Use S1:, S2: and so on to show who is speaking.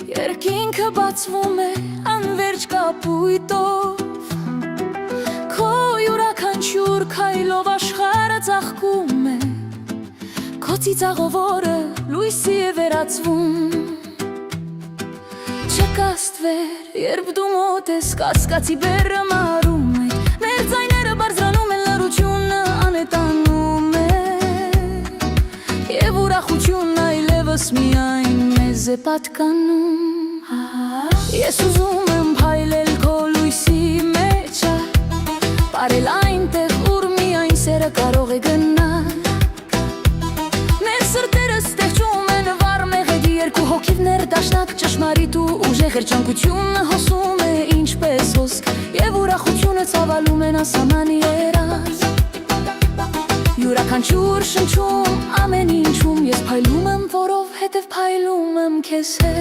S1: Երկինքը բացվում է անվերջ կապույտով, քո յուրաքանչյուր քայլով աշխարհը ծաղկում է, քո ծիծաղով օրը լույսի է վերածվում։ Չկաստվեր, երբ դու մոտ ես, կասկածի բեռը մարում է, մեր ձայները բարձրանում են, լռությունը անետանում է, և ուրախությունն այլևս միայն մեզ է պատկանում։ Ես ուզում եմ փայլել քո լույսի մեջ, պարել այնտեղ, ուր միայն սերը կարող է գնալ։ Մեր սրտերը ստեղծում են վառ մեղեդի երկու հոգիվ ներդաշնակ, ճշմարիտ ու ուժեղ երջանկությունը հոսում է ինչպես ոսկ, և ուրախությունը ծավալում են ասաման երազ։ Յուրաքանչյուր շնչում, ամեն ինչում ես փայլում եմ, որովհետև փայլում եմ քեզ հետ։